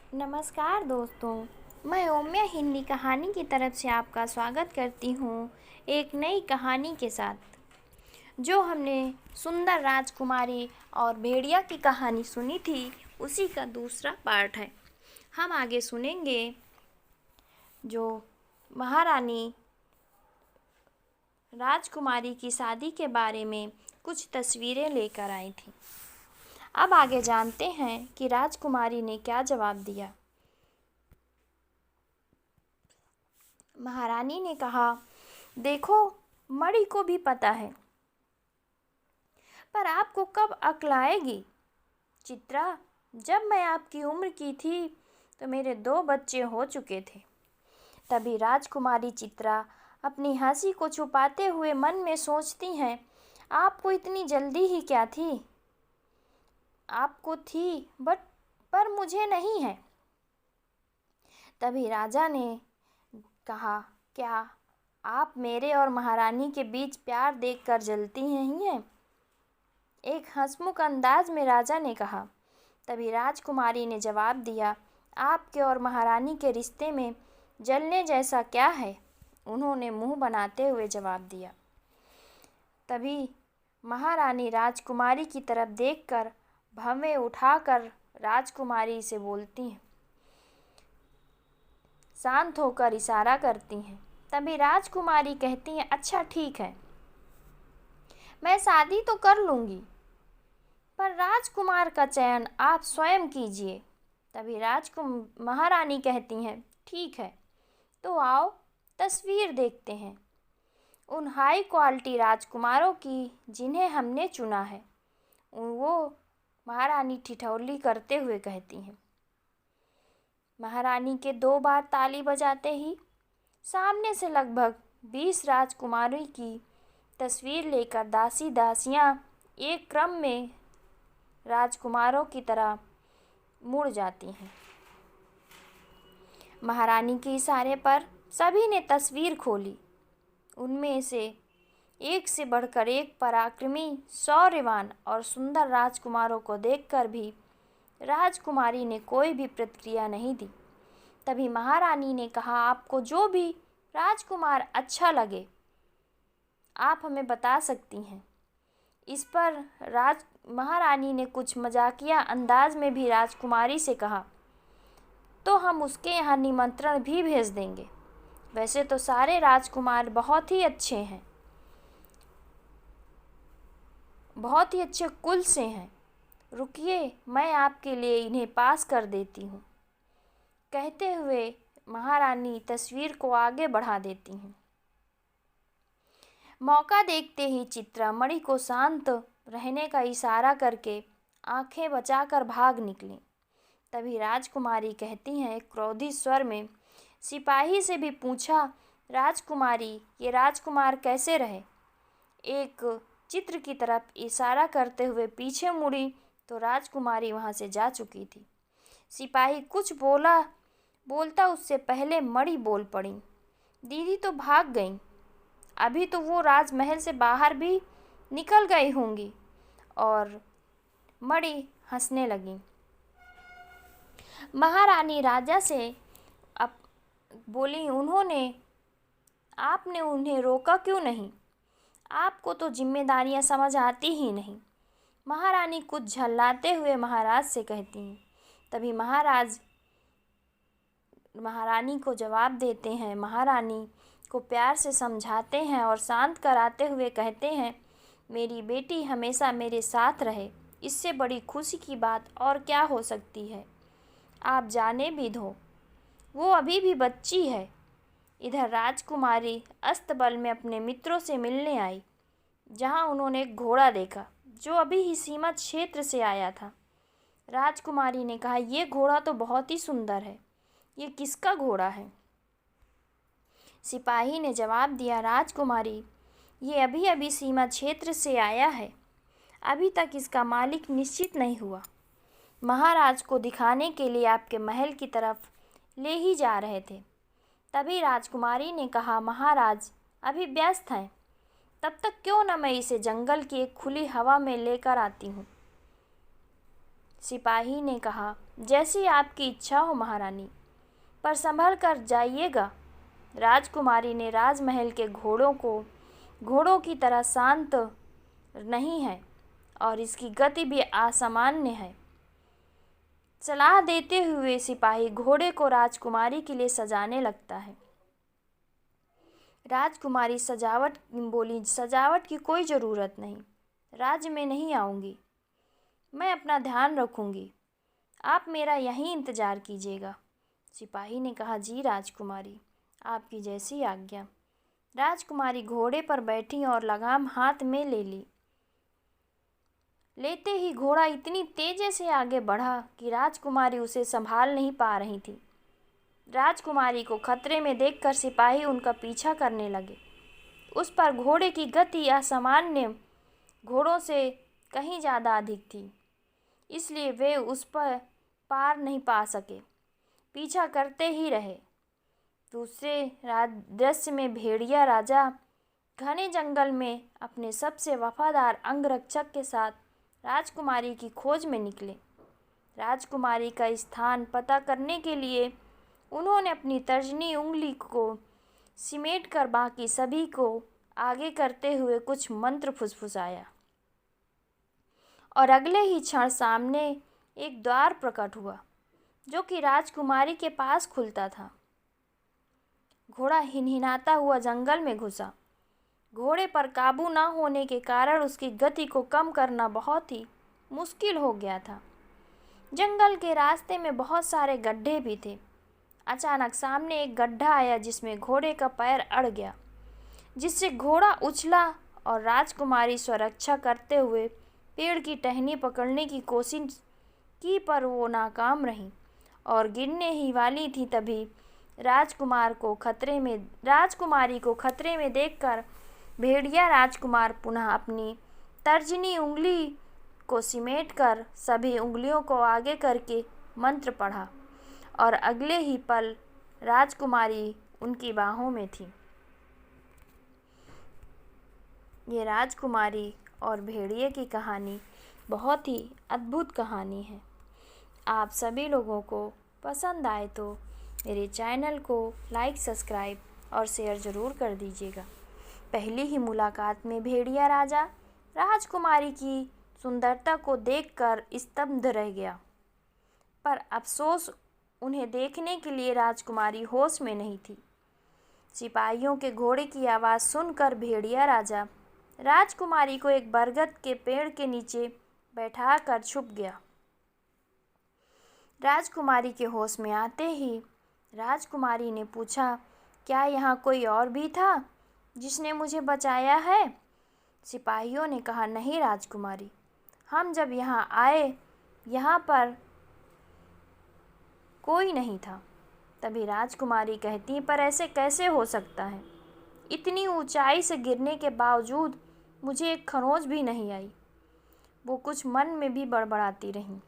नमस्कार दोस्तों, मैं ओम्या हिंदी कहानी की तरफ से आपका स्वागत करती हूँ एक नई कहानी के साथ। जो हमने सुंदर राजकुमारी और भेड़िया की कहानी सुनी थी, उसी का दूसरा पार्ट है। हम आगे सुनेंगे जो महारानी राजकुमारी की शादी के बारे में कुछ तस्वीरें लेकर आई थी। अब आगे जानते हैं कि राजकुमारी ने क्या जवाब दिया। महारानी ने कहा, देखो, मणि को भी पता है, पर आपको कब अक्ल आएगी? चित्रा, जब मैं आपकी उम्र की थी तो मेरे 2 बच्चे हो चुके थे। तभी राजकुमारी चित्रा अपनी हंसी को छुपाते हुए मन में सोचती हैं, आपको इतनी जल्दी ही क्या थी? आपको थी, पर मुझे नहीं है। तभी राजा ने कहा, क्या आप मेरे और महारानी के बीच प्यार देखकर जलती नहीं हैं? एक हंसमुख अंदाज में राजा ने कहा। तभी राजकुमारी ने जवाब दिया, आपके और महारानी के रिश्ते में जलने जैसा क्या है? उन्होंने मुंह बनाते हुए जवाब दिया। तभी महारानी राजकुमारी की तरफ देखकर भवें उठाकर राजकुमारी से बोलती हैं, शांत होकर इशारा करती हैं। तभी राजकुमारी कहती हैं, अच्छा ठीक है, मैं शादी तो कर लूँगी, पर राजकुमार का चयन आप स्वयं कीजिए। तभी महारानी कहती हैं, ठीक है, तो आओ तस्वीर देखते हैं उन हाई क्वालिटी राजकुमारों की जिन्हें हमने चुना है। वो महारानी ठिठोली करते हुए कहती हैं। महारानी के 2 बार ताली बजाते ही सामने से लगभग 20 राजकुमारी की तस्वीर लेकर दासी दासियां एक क्रम में राजकुमारों की तरह मुड़ जाती हैं। महारानी के इशारे पर सभी ने तस्वीर खोली। उनमें से एक से बढ़कर एक पराक्रमी, शौर्यवान और सुंदर राजकुमारों को देखकर भी राजकुमारी ने कोई भी प्रतिक्रिया नहीं दी। तभी महारानी ने कहा, आपको जो भी राजकुमार अच्छा लगे आप हमें बता सकती हैं। इस पर महारानी ने कुछ मजाकिया अंदाज में भी राजकुमारी से कहा, तो हम उसके यहाँ निमंत्रण भी भेज देंगे। वैसे तो सारे राजकुमार बहुत ही अच्छे हैं, बहुत ही अच्छे कुल से हैं। रुकिए, मैं आपके लिए इन्हें पास कर देती हूँ। कहते हुए महारानी तस्वीर को आगे बढ़ा देती हैं। मौका देखते ही चित्रा मणि को शांत रहने का इशारा करके आंखें बचाकर भाग निकली। तभी राजकुमारी कहती हैं एक क्रोधित स्वर में, सिपाही से भी पूछा, राजकुमारी, ये राजकुमार कैसे रहे? एक चित्र की तरफ इशारा करते हुए पीछे मुड़ी तो राजकुमारी वहाँ से जा चुकी थी। सिपाही कुछ बोलता उससे पहले मणि बोल पड़ी, दीदी तो भाग गईं, अभी तो वो राजमहल से बाहर भी निकल गई होंगी। और मणि हंसने लगी। महारानी राजा से अब बोली, आपने उन्हें रोका क्यों नहीं? आपको तो जिम्मेदारियां समझ आती ही नहीं। महारानी कुछ झल्लाते हुए महाराज से कहती हैं। तभी महाराज महारानी को जवाब देते हैं। महारानी को प्यार से समझाते हैं और शांत कराते हुए कहते हैं, मेरी बेटी हमेशा मेरे साथ रहे, इससे बड़ी खुशी की बात और क्या हो सकती है? आप जाने भी दो, वो अभी भी बच्ची है। इधर राजकुमारी अस्तबल में अपने मित्रों से मिलने आई, जहां उन्होंने एक घोड़ा देखा जो अभी ही सीमा क्षेत्र से आया था। राजकुमारी ने कहा, ये घोड़ा तो बहुत ही सुंदर है, ये किसका घोड़ा है? सिपाही ने जवाब दिया, राजकुमारी, ये अभी अभी सीमा क्षेत्र से आया है, अभी तक इसका मालिक निश्चित नहीं हुआ। महाराज को दिखाने के लिए आपके महल की तरफ ले ही जा रहे थे। तभी राजकुमारी ने कहा, महाराज अभी व्यस्त हैं, तब तक क्यों न मैं इसे जंगल की एक खुली हवा में लेकर आती हूँ। सिपाही ने कहा, जैसी आपकी इच्छा हो महारानी, पर संभल कर जाइएगा। राजकुमारी ने राजमहल के घोड़ों की तरह शांत नहीं है और इसकी गति भी असामान्य है। सलाह देते हुए सिपाही घोड़े को राजकुमारी के लिए सजाने लगता है। राजकुमारी बोली, सजावट की कोई ज़रूरत नहीं, राज्य में नहीं आऊँगी, मैं अपना ध्यान रखूँगी, आप मेरा यहीं इंतज़ार कीजिएगा। सिपाही ने कहा, जी राजकुमारी, आपकी जैसी आज्ञा। राजकुमारी घोड़े पर बैठी और लगाम हाथ में ले ली। लेते ही घोड़ा इतनी तेजी से आगे बढ़ा कि राजकुमारी उसे संभाल नहीं पा रही थी। राजकुमारी को खतरे में देखकर सिपाही उनका पीछा करने लगे। उस पर घोड़े की गति असामान्य घोड़ों से कहीं ज़्यादा अधिक थी, इसलिए वे उस पर पार नहीं पा सके, पीछा करते ही रहे। दूसरे दृश्य में भेड़िया राजा घने जंगल में अपने सबसे वफादार अंगरक्षक के साथ राजकुमारी की खोज में निकले। राजकुमारी का स्थान पता करने के लिए उन्होंने अपनी तर्जनी उंगली को सिमेट कर बाकी सभी को आगे करते हुए कुछ मंत्र फुसफुसाया और अगले ही क्षण सामने एक द्वार प्रकट हुआ जो कि राजकुमारी के पास खुलता था। घोड़ा हिनहिनाता हुआ जंगल में घुसा। घोड़े पर काबू न होने के कारण उसकी गति को कम करना बहुत ही मुश्किल हो गया था। जंगल के रास्ते में बहुत सारे गड्ढे भी थे। अचानक सामने एक गड्ढा आया जिसमें घोड़े का पैर अड़ गया, जिससे घोड़ा उछला और राजकुमारी स्वरक्षा करते हुए पेड़ की टहनी पकड़ने की कोशिश की, पर वो नाकाम रही और गिरने ही वाली थी। तभी राजकुमारी को खतरे में देखकर भेड़िया राजकुमार पुनः अपनी तर्जनी उंगली को सिमेटकर सभी उंगलियों को आगे करके मंत्र पढ़ा और अगले ही पल राजकुमारी उनकी बाहों में थी। ये राजकुमारी और भेड़िए की कहानी बहुत ही अद्भुत कहानी है। आप सभी लोगों को पसंद आए तो मेरे चैनल को लाइक, सब्सक्राइब और शेयर ज़रूर कर दीजिएगा। पहली ही मुलाकात में भेड़िया राजा राजकुमारी की सुंदरता को देखकर स्तब्ध रह गया, पर अफसोस उन्हें देखने के लिए राजकुमारी होश में नहीं थी। सिपाहियों के घोड़े की आवाज़ सुनकर भेड़िया राजा राजकुमारी को एक बरगद के पेड़ के नीचे बैठाकर छुप गया। राजकुमारी के होश में आते ही राजकुमारी ने पूछा, क्या यहाँ कोई और भी था जिसने मुझे बचाया है? सिपाहियों ने कहा, नहीं राजकुमारी, हम जब यहाँ आए यहाँ पर कोई नहीं था। तभी राजकुमारी कहती, पर ऐसे कैसे हो सकता है? इतनी ऊंचाई से गिरने के बावजूद मुझे एक खरोंच भी नहीं आई। वो कुछ मन में भी बड़बड़ाती रहीं।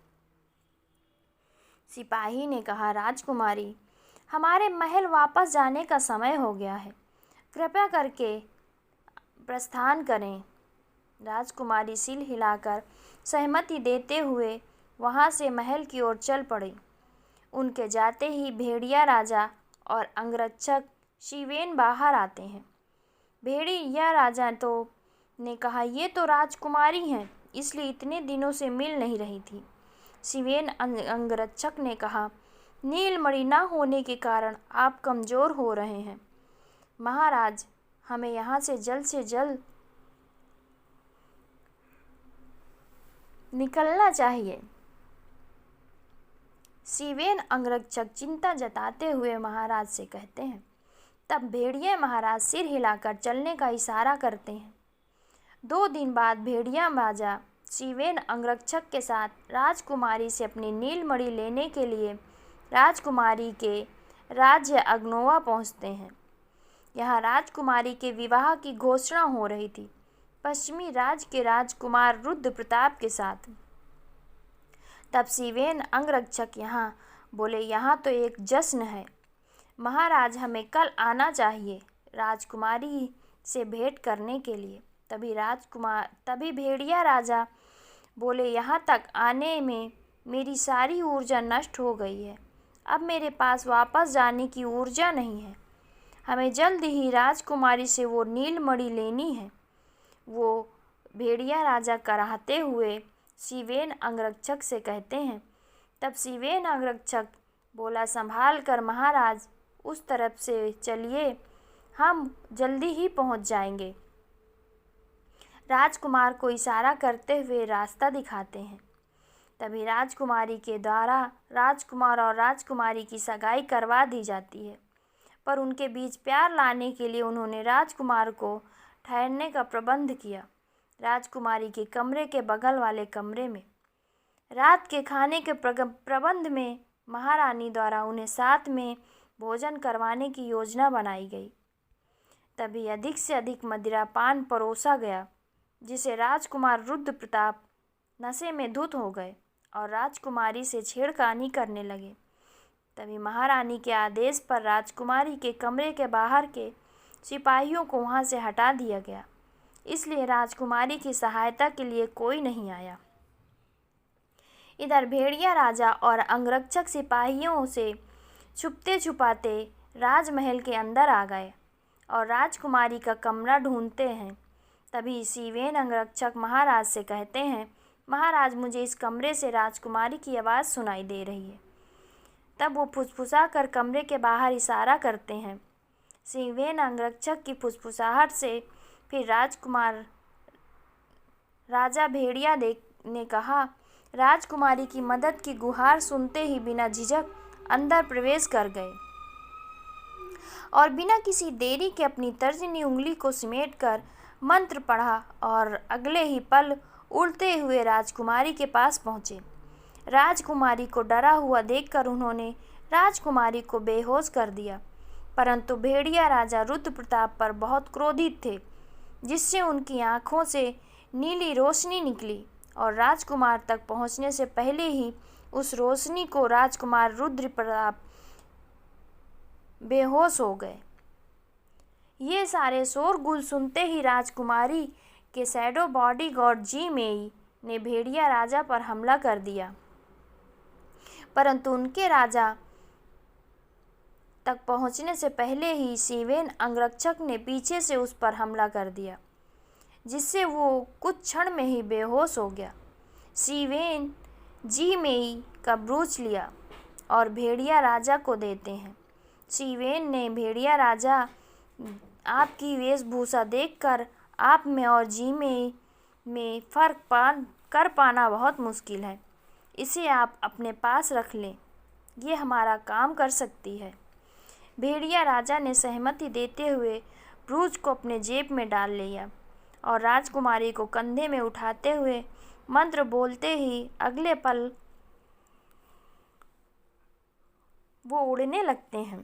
सिपाही ने कहा, राजकुमारी, हमारे महल वापस जाने का समय हो गया है, कृपया करके प्रस्थान करें। राजकुमारी सिर हिलाकर सहमति देते हुए वहाँ से महल की ओर चल पड़ी। उनके जाते ही भेड़िया राजा और अंगरक्षक शिवेन बाहर आते हैं। भेड़िया राजा ने कहा, ये तो राजकुमारी हैं, इसलिए इतने दिनों से मिल नहीं रही थी। शिवेन अंगरक्षक ने कहा, नीलमणि न होने के कारण आप कमज़ोर हो रहे हैं। महाराज, हमें यहाँ से जल्द निकलना चाहिए। शिवेन अंगरक्षक चिंता जताते हुए महाराज से कहते हैं। तब भेड़िया महाराज सिर हिलाकर चलने का इशारा करते हैं। 2 दिन बाद भेड़िया राजा शिवेन अंगरक्षक के साथ राजकुमारी से अपनी नीलमणि लेने के लिए राजकुमारी के राज्य अग्नोवा पहुंचते हैं। यहाँ राजकुमारी के विवाह की घोषणा हो रही थी, पश्चिमी राज के राजकुमार रुद्र प्रताप के साथ। तब शिवेन अंगरक्षक यहाँ बोले, यहाँ तो एक जश्न है महाराज, हमें कल आना चाहिए राजकुमारी से भेंट करने के लिए। तभी भेड़िया राजा बोले, यहाँ तक आने में मेरी सारी ऊर्जा नष्ट हो गई है। अब मेरे पास वापस जाने की ऊर्जा नहीं है। हमें जल्द ही राजकुमारी से वो नीलमणि लेनी है। वो भेड़िया राजा कराहते हुए सिवेन अंगरक्षक से कहते हैं। तब सिवेन अंगरक्षक बोला, संभाल कर महाराज, उस तरफ से चलिए, हम जल्दी ही पहुंच जाएंगे। राजकुमार को इशारा करते हुए रास्ता दिखाते हैं। तभी राजकुमारी के द्वारा राजकुमार और राजकुमारी की सगाई करवा दी जाती है, पर उनके बीच प्यार लाने के लिए उन्होंने राजकुमार को ठहरने का प्रबंध किया। राजकुमारी के कमरे के बगल वाले कमरे में रात के खाने के प्रबंध में महारानी द्वारा उन्हें साथ में भोजन करवाने की योजना बनाई गई। तभी अधिक से अधिक मदिरापान परोसा गया, जिसे राजकुमार रुद्र प्रताप नशे में धुत हो गए और राजकुमारी से छेड़खानी करने लगे। तभी महारानी के आदेश पर राजकुमारी के कमरे के बाहर के सिपाहियों को वहां से हटा दिया गया, इसलिए राजकुमारी की सहायता के लिए कोई नहीं आया। इधर भेड़िया राजा और अंगरक्षक सिपाहियों से छुपते छुपाते राजमहल के अंदर आ गए और राजकुमारी का कमरा ढूंढते हैं। तभी सिवेन अंगरक्षक महाराज से कहते हैं, महाराज, मुझे इस कमरे से राजकुमारी की आवाज़ सुनाई दे रही है। तब वो फुसफुसा कर कमरे के बाहर इशारा करते हैं। सिवेन अंगरक्षक की फुसफुसाहट से फिर राजा भेड़िया ने कहा, राजकुमारी की मदद की गुहार सुनते ही बिना झिझक अंदर प्रवेश कर गए और बिना किसी देरी के अपनी तर्जनी उंगली को समेटकर मंत्र पढ़ा और अगले ही पल उड़ते हुए राजकुमारी के पास पहुँचे। राजकुमारी को डरा हुआ देखकर उन्होंने राजकुमारी को बेहोश कर दिया, परंतु भेड़िया राजा रुद्र प्रताप पर बहुत क्रोधित थे, जिससे उनकी आंखों से नीली रोशनी निकली और राजकुमार तक पहुंचने से पहले ही उस रोशनी को राजकुमार रुद्र प्रताप बेहोश हो गए। ये सारे शोरगुल सुनते ही राजकुमारी के शैडो बॉडीगार्ड जी मेई ने भेड़िया राजा पर हमला कर दिया, परंतु उनके राजा तक पहुंचने से पहले ही सिवेन अंगरक्षक ने पीछे से उस पर हमला कर दिया, जिससे वो कुछ क्षण में ही बेहोश हो गया। सिवेन जी मेई का ब्रूच लिया और भेड़िया राजा को देते हैं। सिवेन ने, भेड़िया राजा, आपकी वेशभूषा देखकर आप में और जी में फ़र्क कर पाना बहुत मुश्किल है। इसे आप अपने पास रख लें, ये हमारा काम कर सकती है। भेड़िया राजा ने सहमति देते हुए ब्रूच को अपने जेब में डाल लिया और राजकुमारी को कंधे में उठाते हुए मंत्र बोलते ही अगले पल वो उड़ने लगते हैं।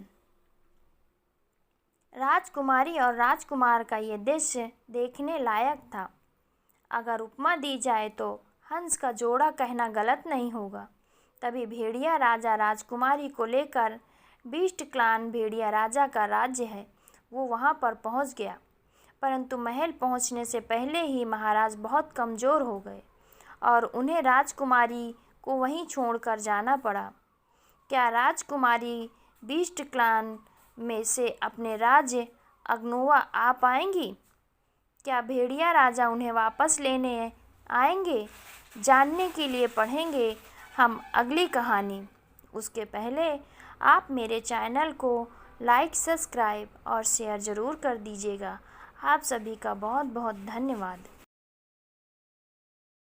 राजकुमारी और राजकुमार का ये दृश्य देखने लायक था। अगर उपमा दी जाए तो हंस का जोड़ा कहना गलत नहीं होगा। तभी भेड़िया राजा राजकुमारी को लेकर बीस्ट क्लान भेड़िया राजा का राज्य है, वो वहाँ पर पहुँच गया, परंतु महल पहुँचने से पहले ही महाराज बहुत कमज़ोर हो गए और उन्हें राजकुमारी को वहीं छोड़कर जाना पड़ा। क्या राजकुमारी बीस्ट क्लान में से अपने राज्य अग्नोवा आ पाएंगी? क्या भेड़िया राजा उन्हें वापस लेने आएंगे? जानने के लिए पढ़ेंगे हम अगली कहानी। उसके पहले आप मेरे चैनल को लाइक, सब्सक्राइब और शेयर ज़रूर कर दीजिएगा। आप सभी का बहुत बहुत धन्यवाद।